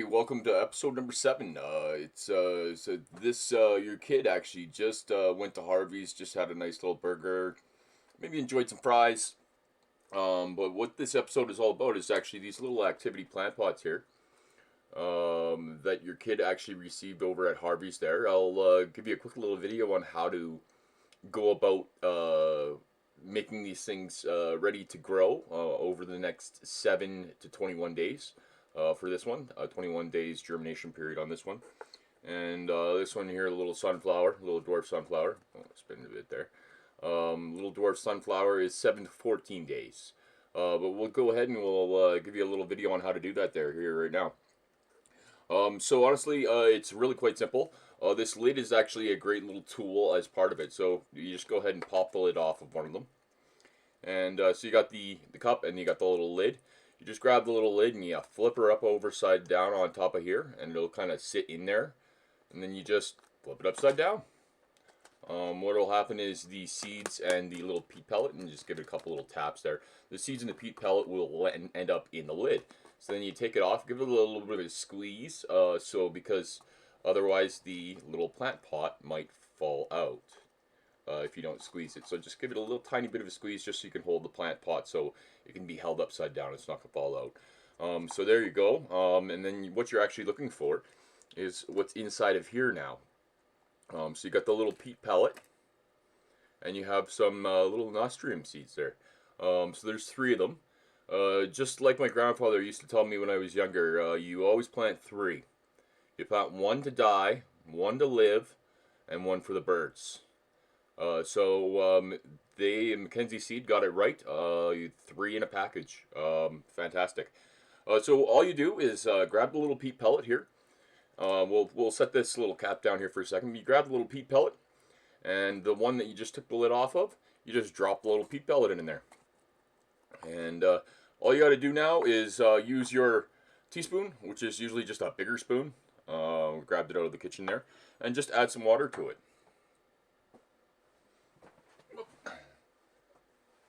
welcome to episode number 7. Your kid actually just went to Harvey's, just had a nice little burger, maybe enjoyed some fries. But what this episode is all about is actually these little activity plant pots here that your kid actually received over at Harvey's there. I'll give you a quick little video on how to go about making these things ready to grow over the next 7 to 21 days. For this one, 21 days germination period on this one. And this one here, a little sunflower, little dwarf sunflower. Oh, spin it a bit there. Little dwarf sunflower is 7 to 14 days. But we'll go ahead and we'll give you a little video on how to do that here right now. So honestly, it's really quite simple. This lid is actually a great little tool as part of it. So you just go ahead and pop the lid off of one of them. And so you got the cup and you got the little lid. You just grab the little lid and you flip her up over side down on top of here, and it'll kind of sit in there. And then you just flip it upside down. What will happen is the seeds and the little peat pellet, and just give it a couple little taps there. The seeds and the peat pellet will end up in the lid. So then you take it off, give it a little bit of a squeeze, because otherwise the little plant pot might fall out. If you don't squeeze it. So just give it a little tiny bit of a squeeze just so you can hold the plant pot so it can be held upside down. It's not going to fall out. So there you go. And then what you're actually looking for is what's inside of here now. So you got the little peat pellet and you have some little nasturtium seeds there. So there's 3 of them. Just like my grandfather used to tell me when I was younger, you always plant 3. You plant 1 to die, 1 to live, and 1 for the birds. Mackenzie Seed got it right. 3 in a package. Fantastic. So all you do is grab the little peat pellet here. We'll set this little cap down here for a second. You grab the little peat pellet, and the one that you just took the lid off of, you just drop the little peat pellet in there. And all you got to do now is use your teaspoon, which is usually just a bigger spoon. Grabbed it out of the kitchen there, and just add some water to it.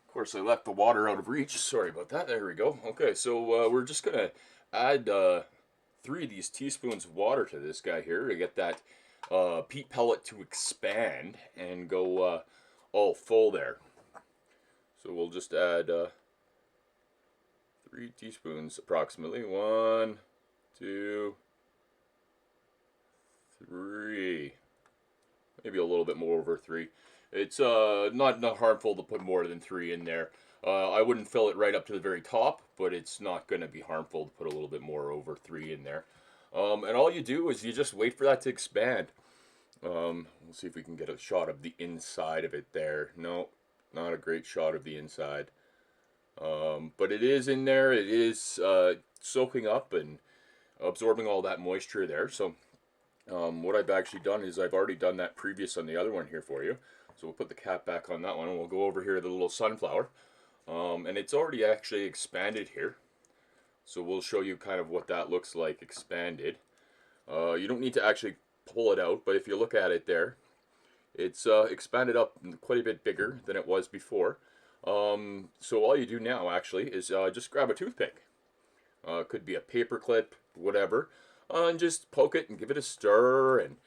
Of course, I left the water out of reach. Sorry about that. There we go. Okay, so we're just going to add 3 of these teaspoons of water to this guy here to get that peat pellet to expand and go all full there. So we'll just add 3 teaspoons approximately. 1, 2, 3. Maybe a little bit more over 3. It's not harmful to put more than 3 in there. I wouldn't fill it right up to the very top, but it's not going to be harmful to put a little bit more over 3 in there. And all you do is you just wait for that to expand. We'll see if we can get a shot of the inside of it there. No, not a great shot of the inside. But it is in there. It is soaking up and absorbing all that moisture there. So what I've actually done is I've already done that previous on the other one here for you. So we'll put the cap back on that one, and we'll go over here to the little sunflower. And it's already actually expanded here. So we'll show you kind of what that looks like expanded. You don't need to actually pull it out, but if you look at it there, it's expanded up quite a bit bigger than it was before. So all you do now actually is just grab a toothpick. Could be a paper clip, whatever. And just poke it and give it a stir and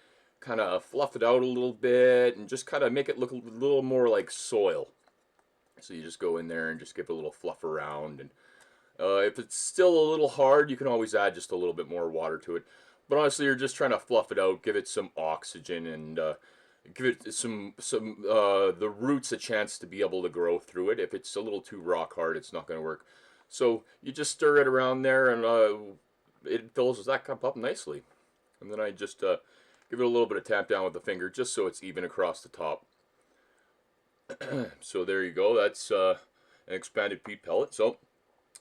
kind of fluff it out a little bit and just kind of make it look a little more like soil. So you just go in there and just give it a little fluff around, and if it's still a little hard, you can always add just a little bit more water to it. But honestly, you're just trying to fluff it out, give it some oxygen, and give it the roots a chance to be able to grow through it. If it's a little too rock hard, it's not going to work. So you just stir it around there, and it fills that cup up nicely. And then I just give it a little bit of tap down with the finger just so it's even across the top. So there you go. That's an expanded peat pellet. So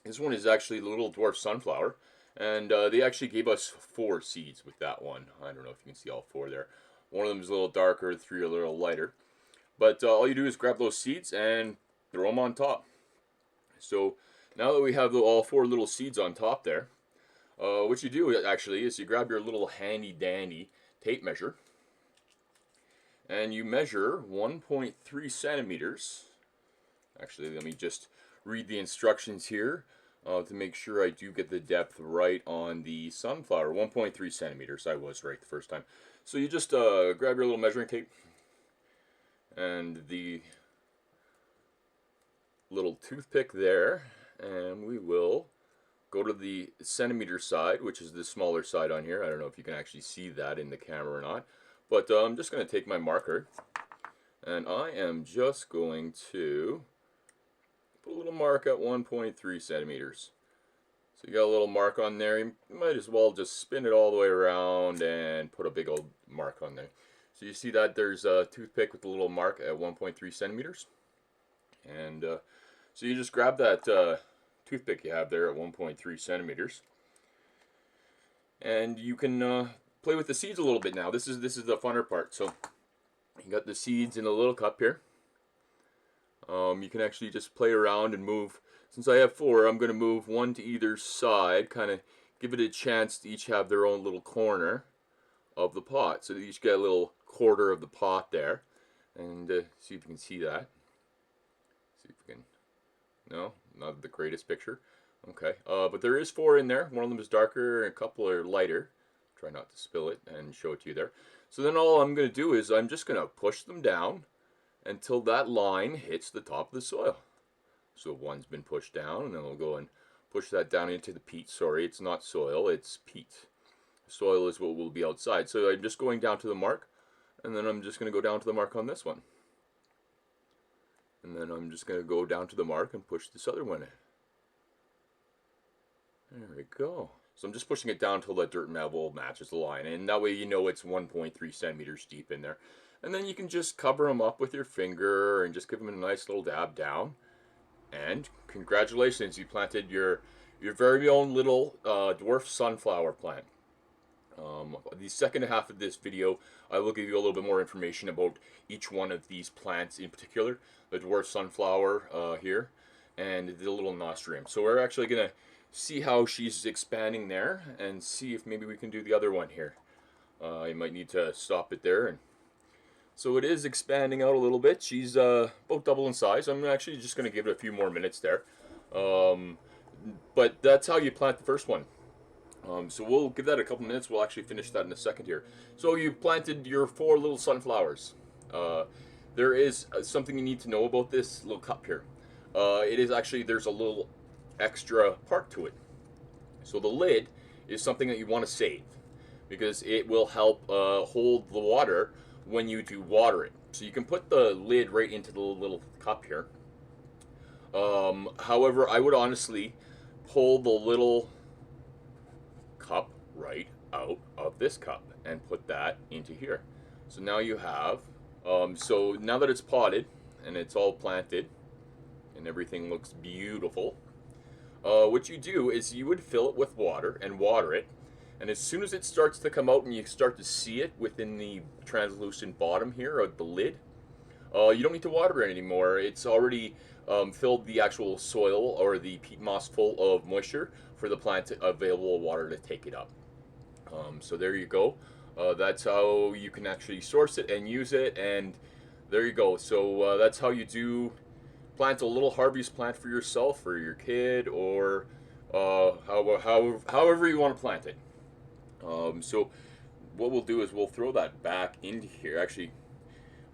this one is actually the little dwarf sunflower. And they actually gave us 4 seeds with that one. I don't know if you can see all 4 there. One of them is a little darker, 3 are a little lighter. But all you do is grab those seeds and throw them on top. So now that we have all 4 little seeds on top there, what you do actually is you grab your little handy dandy tape measure and you measure 1.3 centimeters. Actually, let me just read the instructions here. to make sure I do get the depth right on the sunflower. 1.3 centimeters. I was right the first time. So you just grab your little measuring tape and the little toothpick there, and we will go to the centimeter side, which is the smaller side on here. I don't know if you can actually see that in the camera or not, but I'm just going to take my marker, and I am just going to put a little mark at 1.3 centimeters. So you got a little mark on there. You might as well just spin it all the way around and put a big old mark on there. So you see that there's a toothpick with a little mark at 1.3 centimeters. And so you just grab that toothpick you have there at 1.3 centimeters. And you can play with the seeds a little bit now. This is the funner part. So you got the seeds in a little cup here. You can actually just play around and move. Since I have 4, I'm going to move 1 to either side, kind of give it a chance to each have their own little corner of the pot. So they each get a little quarter of the pot there. And see if you can see that. See if we can. No, not the greatest picture. Okay, but there is 4 in there. One of them is darker and a couple are lighter. Try not to spill it and show it to you there. So then all I'm going to do is I'm just going to push them down until that line hits the top of the soil. So one's been pushed down, and then we'll go and push that down into the peat. Sorry, it's not soil, it's peat. Soil is what will be outside. So I'm just going down to the mark, and then I'm just going to go down to the mark on this one. And then I'm just going to go down to the mark and push this other one in. There we go. So I'm just pushing it down until that dirt level matches the line, and that way you know it's 1.3 centimeters deep in there. And then you can just cover them up with your finger and just give them a nice little dab down. And congratulations, you planted your very own little dwarf sunflower plant. The second half of this video, I will give you a little bit more information about each one of these plants in particular. The dwarf sunflower here, and the little nostrum. So we're actually going to see how she's expanding there, and see if maybe we can do the other one here. You might need to stop it there. And so it is expanding out a little bit. She's about double in size. I'm actually just going to give it a few more minutes there. But that's how you plant the first one. So we'll give that a couple minutes. We'll actually finish that in a second here. So you planted your 4 little sunflowers. There is something you need to know about this little cup here. It is actually, there's a little extra part to it. So the lid is something that you want to save, because it will help hold the water when you do water it. So you can put the lid right into the little cup here. However, I would honestly pull the little cup right out of this cup and put that into here. So now you have, so now that it's potted and it's all planted and everything looks beautiful, what you do is you would fill it with water and water it. And as soon as it starts to come out and you start to see it within the translucent bottom here of the lid, you don't need to water it anymore. It's already filled the actual soil or the peat moss full of moisture for the plant available water to take it up. So there you go. That's how you can actually source it and use it. And there you go. So that's how you do plant a little Harvey's plant for yourself or your kid, or however you want to plant it. So what we'll do is we'll throw that back into here. Actually,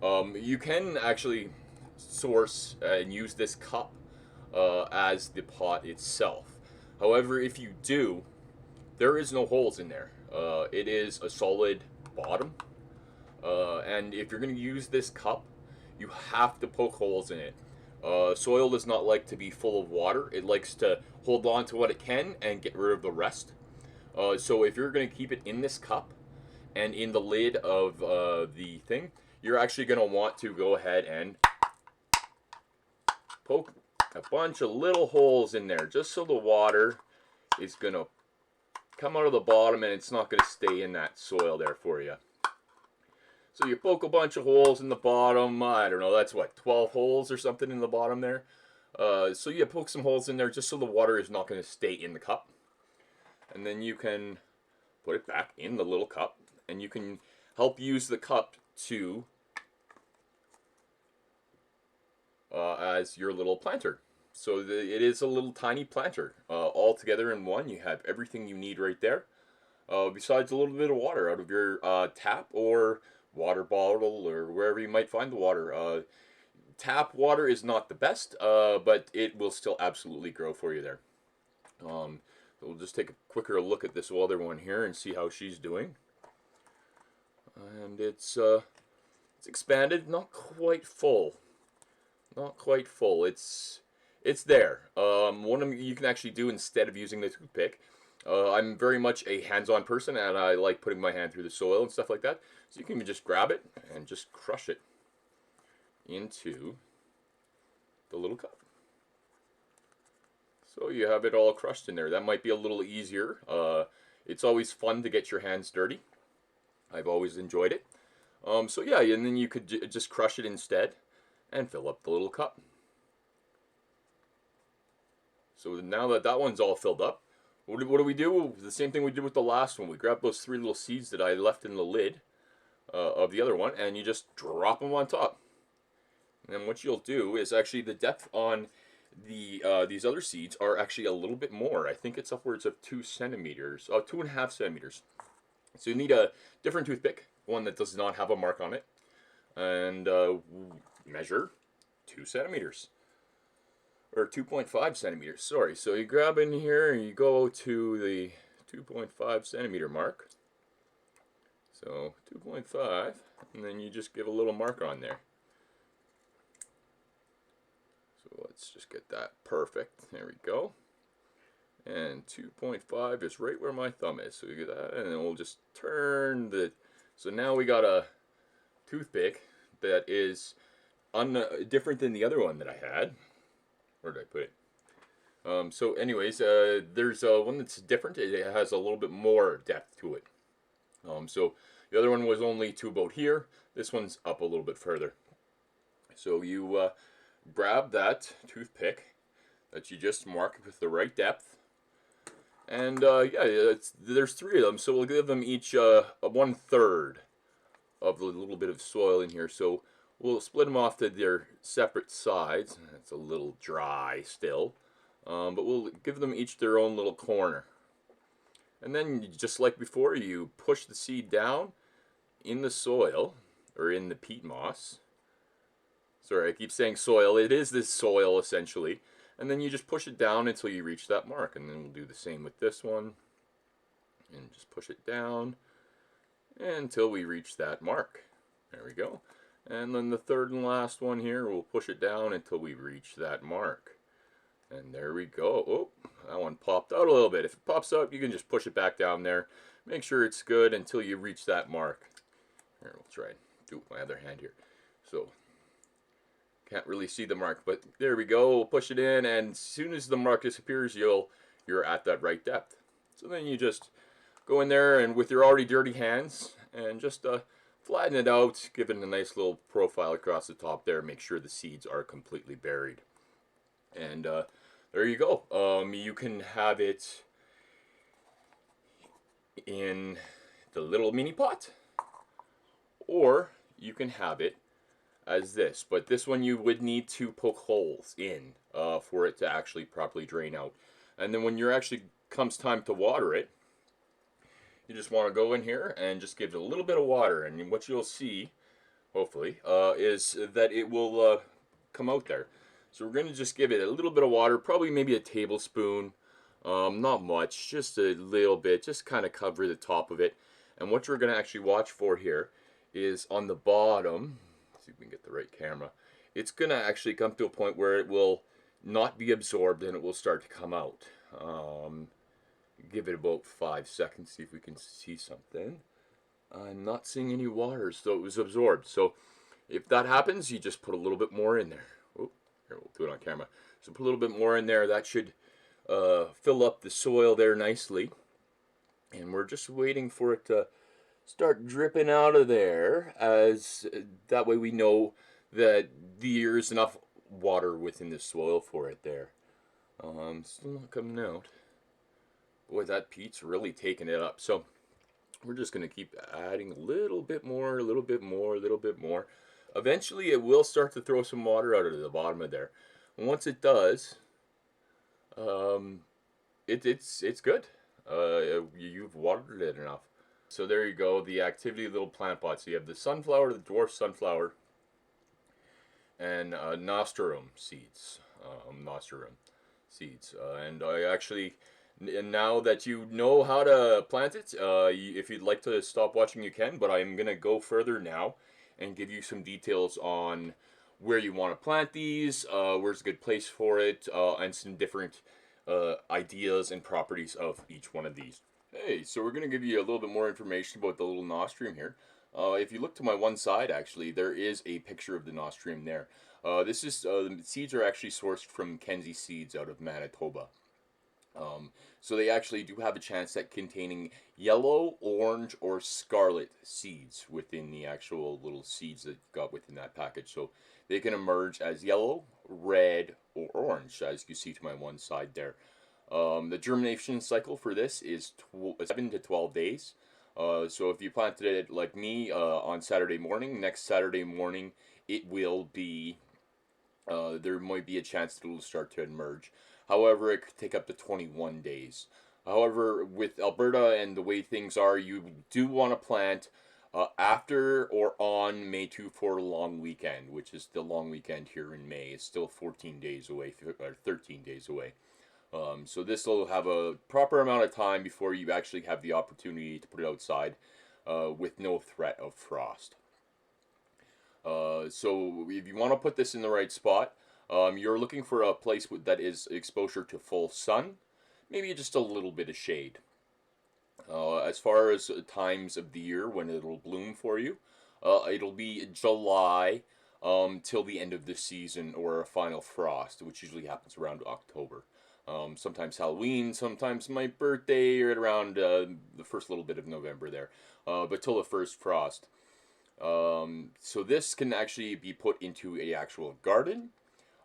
you can actually source and use this cup as the pot itself. However, if you do, there is no holes in there. It is a solid bottom. And if you're going to use this cup, you have to poke holes in it. Soil does not like to be full of water. It likes to hold on to what it can and get rid of the rest. So if you're going to keep it in this cup and in the lid of the thing, you're actually going to want to go ahead and poke a bunch of little holes in there, just so the water is going to come out of the bottom and it's not going to stay in that soil there for you. So you poke a bunch of holes in the bottom. I don't know, that's what, 12 holes or something in the bottom there. So you poke some holes in there just so the water is not going to stay in the cup. And then you can put it back in the little cup, and you can help use the cup to as your little planter. So it is a little tiny planter. All together in one, you have everything you need right there. Besides a little bit of water out of your tap or water bottle or wherever you might find the water. Tap water is not the best, but it will still absolutely grow for you there. So we'll just take a quicker look at this other one here and see how she's doing. And it's expanded, not quite full. Not quite full. It's there. One of you can actually do instead of using the toothpick. I'm very much a hands-on person, and I like putting my hand through the soil and stuff like that. So you can just grab it and just crush it into the little cup. So you have it all crushed in there. That might be a little easier. It's always fun to get your hands dirty. I've always enjoyed it. So yeah, and then you could just crush it instead and fill up the little cup. So now that that one's all filled up, what do we do? The same thing we did with the last one. We grab those 3 little seeds that I left in the lid of the other one, and you just drop them on top. And then what you'll do is actually the depth on these other seeds are actually a little bit more. I think it's upwards of 2 centimeters, 2.5 centimeters. So you need a different toothpick, one that does not have a mark on it, and measure 2 centimeters. Or 2.5 centimeters, sorry. So you grab in here and you go to the 2.5 centimeter mark. So 2.5, and then you just give a little mark on there. So let's just get that perfect. There we go. And 2.5 is right where my thumb is. So you get that, and then we'll just turn the... So now we got a toothpick that is different than the other one that I had. Where did I put it? So anyways, there's one that's different. It has a little bit more depth to it. So the other one was only to about here. This one's up a little bit further. So you grab that toothpick that you just marked with the right depth. And yeah, there's 3 of them. So we'll give them each 1/3 of the little bit of soil in here. So we'll split them off to their separate sides. It's a little dry still, but we'll give them each their own little corner. And then, just like before, you push the seed down in the soil, or in the peat moss. Sorry, I keep saying soil. It is this soil, essentially. And then you just push it down until you reach that mark. And then we'll do the same with this one. And just push it down until we reach that mark. There we go. And then the 3rd and last one here, we'll push it down until we reach that mark. And there we go. Oh, that one popped out a little bit. If it pops out, you can just push it back down there. Make sure it's good until you reach that mark. Here, we'll try and do it with my other hand here. So, can't really see the mark, but there we go. We'll push it in, and as soon as the mark disappears, you're at that right depth. So then you just go in there and with your already dirty hands and just flatten it out, give it a nice little profile across the top there. Make sure the seeds are completely buried. And there you go. You can have it in the little mini pot, or you can have it as this. But this one you would need to poke holes in for it to actually properly drain out. And then when you're actually comes time to water it, you just want to go in here and just give it a little bit of water. And what you'll see, hopefully, is that it will come out there. So we're going to just give it a little bit of water, probably maybe a tablespoon, not much, just a little bit, just kind of cover the top of it. And what you're going to actually watch for here is on the bottom, let's see if we can get the right camera, it's going to actually come to a point where it will not be absorbed and it will start to come out. Give it about 5 seconds, see if we can see something. I'm not seeing any water, so it was absorbed. So if that happens, you just put a little bit more in there. Here, we'll do it on camera. So put a little bit more in there. That should fill up the soil there nicely. And we're just waiting for it to start dripping out of there, as that way we know that there is enough water within the soil for it there. Still not coming out. Boy, that peat's really taking it up. So we're just going to keep adding a little bit more, a little bit more, a little bit more. Eventually, it will start to throw some water out of the bottom of there. And once it does, Um, it's good. You've watered it enough. So there you go. The activity little plant pots. So you have the sunflower, the dwarf sunflower, and nostrum seeds. Nostrum seeds. And I actually, and now that you know how to plant it, if you'd like to stop watching, you can. But I'm gonna go further now and give you some details on where you want to plant these, where's a good place for it, and some different ideas and properties of each one of these. Hey, so we're going to give you a little bit more information about the little nostrum here. If you look to my one side, actually, there is a picture of the nostrum there. This is the seeds are actually sourced from Kenzie Seeds out of Manitoba. So they actually do have a chance at containing yellow, orange, or scarlet seeds within the actual little seeds that got within that package. So they can emerge as yellow, red, or orange, as you see to my one side there. The germination cycle for this is 7 to 12 days. So if you planted it like me on Saturday morning, next Saturday morning it will be, there might be a chance that it will start to emerge. However, it could take up to 21 days. However, with Alberta and the way things are, you do want to plant after or on May 2 for a long weekend, which is the long weekend here in May. It's still 14 days away, or 13 days away. So this will have a proper amount of time before you actually have the opportunity to put it outside with no threat of frost. So if you want to put this in the right spot, you're looking for a place that is exposure to full sun, maybe just a little bit of shade. As far as times of the year when it'll bloom for you, it'll be July till the end of the season or a final frost, which usually happens around October. Sometimes Halloween, sometimes my birthday, or around the first little bit of November there, but till the first frost. So this can actually be put into a actual garden,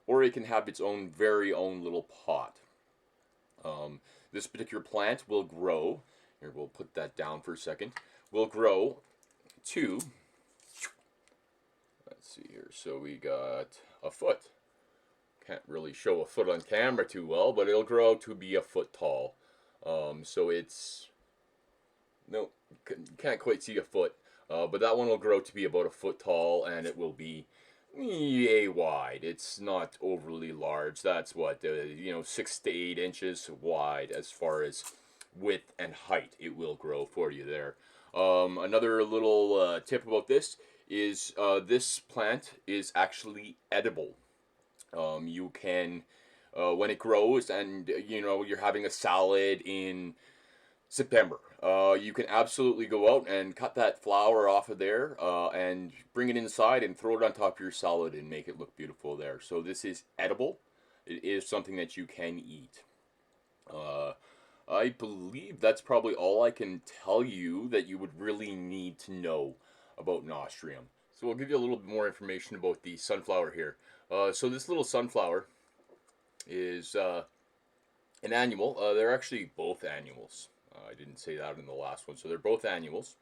or it can have its own very own little pot. This particular plant will grow. Here, we'll put that down for a second. Will grow to, let's see here. So we got a foot. Can't really show a foot on camera too well, but it'll grow to be a foot tall. So it's, no, can't quite see a foot. But that one will grow to be about a foot tall, and it will be yay wide. It's not overly large. That's what, 6 to 8 inches wide as far as width and height. It will grow for you there. Another little tip about this is this plant is actually edible. You can, when it grows and you're having a salad in September, you can absolutely go out and cut that flower off of there and bring it inside and throw it on top of your salad and make it look beautiful there. So this is edible. It is something that you can eat. I believe that's probably all I can tell you that you would really need to know about nostrum. So I'll give you a little bit more information about the sunflower here. So this little sunflower is an annual. They're actually both annuals. I didn't say that in the last one. So they're both annuals.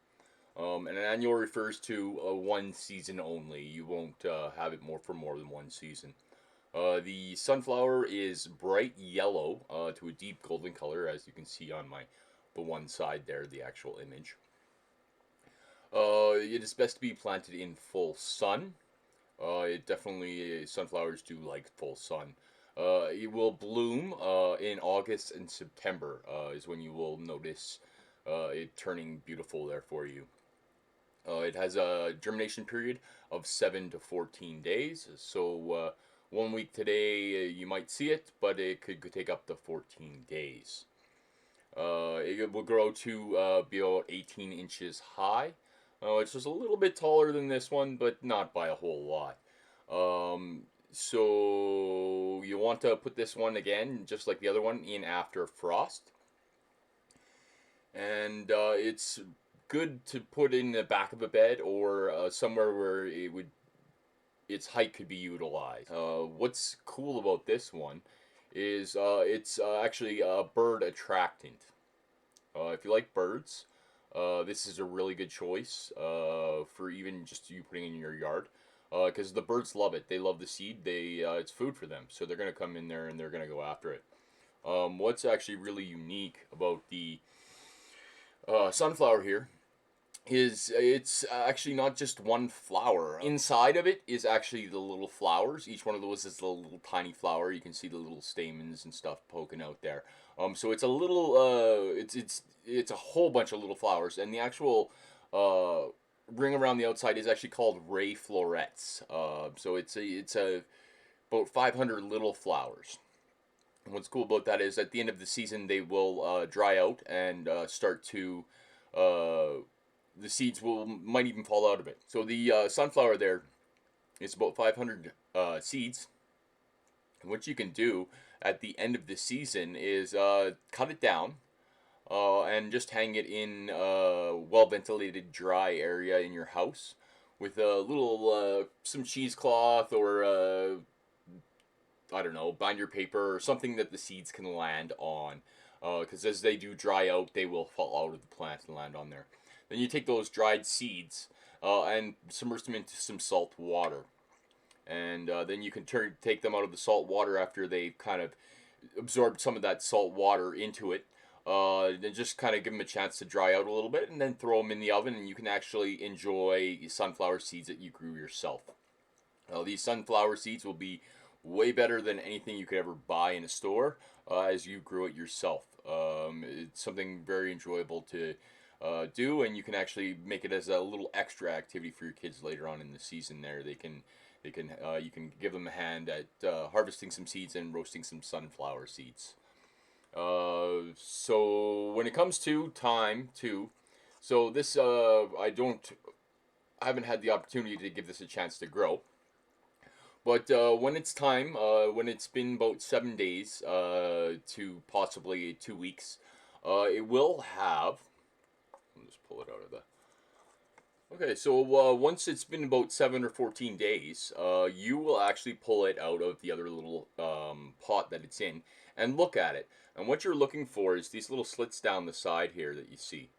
And an annual refers to one season only. You won't have it for more than one season. The sunflower is bright yellow to a deep golden color, as you can see on the one side there, the actual image. It is best to be planted in full sun. Sunflowers do like full sun. It will bloom in August and September is when you will notice it turning beautiful there for you. It has a germination period of 7 to 14 days. So 1 week today you might see it, but it could take up to 14 days. It will grow to be about 18 inches high. It's just a little bit taller than this one, but not by a whole lot. So you want to put this one again, just like the other one, in after frost. And it's good to put in the back of a bed or somewhere where its height could be utilized. What's cool about this one is it's actually a bird attractant. If you like birds, this is a really good choice for even just you putting in your yard. Because the birds love it. They love the seed. It's food for them. So they're going to come in there and they're going to go after it. What's actually really unique about the sunflower here is it's actually not just one flower. Inside of it is actually the little flowers. Each one of those is a little tiny flower. You can see the little stamens and stuff poking out there. So it's a little it's a whole bunch of little flowers, and the actual ring around the outside is actually called ray florets. So it's a about 500 little flowers. And what's cool about that is at the end of the season they will dry out and start to uh, the seeds will might even fall out of it. So the sunflower there is about 500 seeds. And what you can do at the end of the season is cut it down and just hang it in a well ventilated, dry area in your house with a little some cheesecloth or I don't know, binder paper or something that the seeds can land on. Because as they do dry out, they will fall out of the plant and land on there. Then you take those dried seeds and submerge them into some salt water. And then you can take them out of the salt water after they've kind of absorbed some of that salt water into it. Then just kind of give them a chance to dry out a little bit and then throw them in the oven, and you can actually enjoy sunflower seeds that you grew yourself. These sunflower seeds will be way better than anything you could ever buy in a store as you grew it yourself. It's something very enjoyable to do, and you can actually make it as a little extra activity for your kids later on in the season. There, you can give them a hand at harvesting some seeds and roasting some sunflower seeds. So when it comes to time too, so this I haven't had the opportunity to give this a chance to grow. But when it's time, when it's been about 7 days to possibly 2 weeks, it will have. I'll just pull it out of the. Okay, so once it's been about 7 or 14 days, you will actually pull it out of the other little pot that it's in and look at it. And what you're looking for is these little slits down the side here that you see.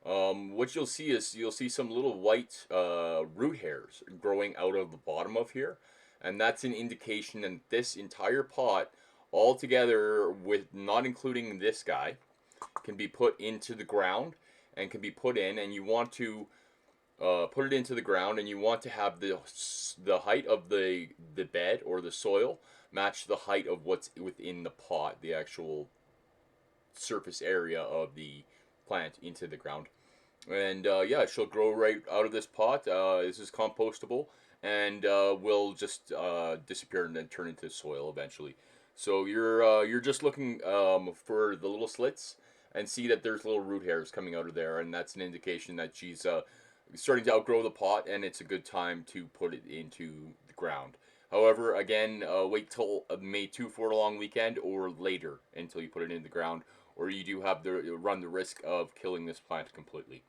What you'll see is you'll see some little white root hairs growing out of the bottom of here, and that's an indication that this entire pot, all together with not including this guy, can be put into the ground and can be put in, and you want to put it into the ground, and you want to have the height of the bed or the soil match the height of what's within the pot, the actual surface area of the plant into the ground. And yeah, she'll grow right out of this pot. This is compostable and will just disappear and then turn into soil eventually. So you're just looking for the little slits and see that there's little root hairs coming out of there, and that's an indication that she's starting to outgrow the pot, and it's a good time to put it into the ground. However, again, wait till May 2 for a long weekend or later until you put it in the ground, or you do have to run the risk of killing this plant completely.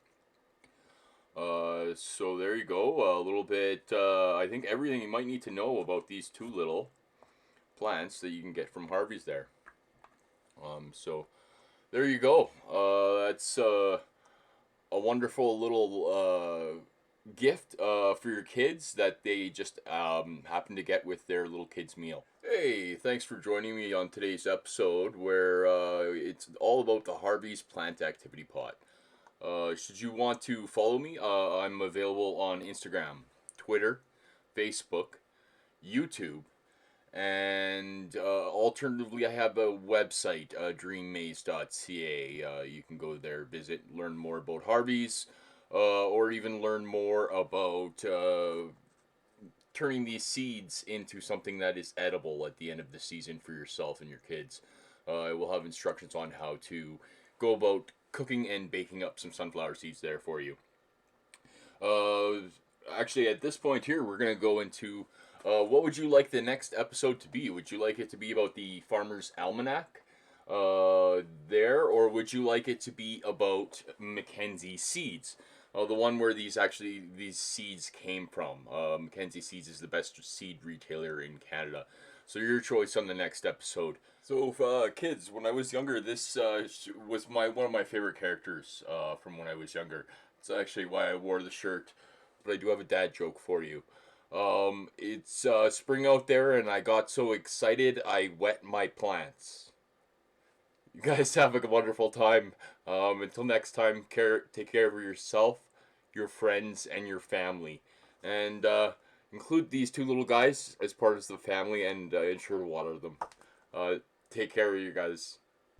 So there you go. A little bit, I think everything you might need to know about these two little plants that you can get from Harvey's there. So there you go. That's a wonderful little gift for your kids that they just happen to get with their little kids meal. Hey, thanks for joining me on today's episode where it's all about the Harvey's Plant Activity Pot. Should you want to follow me, I'm available on Instagram, Twitter, Facebook, YouTube, and alternatively, I have a website, dreammaze.ca. You can go there, visit, learn more about Harvey's, or even learn more about turning these seeds into something that is edible at the end of the season for yourself and your kids. I will have instructions on how to go about cooking and baking up some sunflower seeds there for you. Actually, at this point here, we're going to go into what would you like the next episode to be? Would you like it to be about the Farmer's Almanac there, or would you like it to be about Mackenzie Seeds? The one where these seeds came from. Mackenzie Seeds is the best seed retailer in Canada. So your choice on the next episode. So kids, when I was younger, this was one of my favorite characters from when I was younger. It's actually why I wore the shirt. But I do have a dad joke for you. It's spring out there, and I got so excited I wet my plants. You guys have a wonderful time. Until next time, take care of yourself, your friends, and your family. And include these two little guys as part of the family and ensure to water them. Uh, Take care of you guys.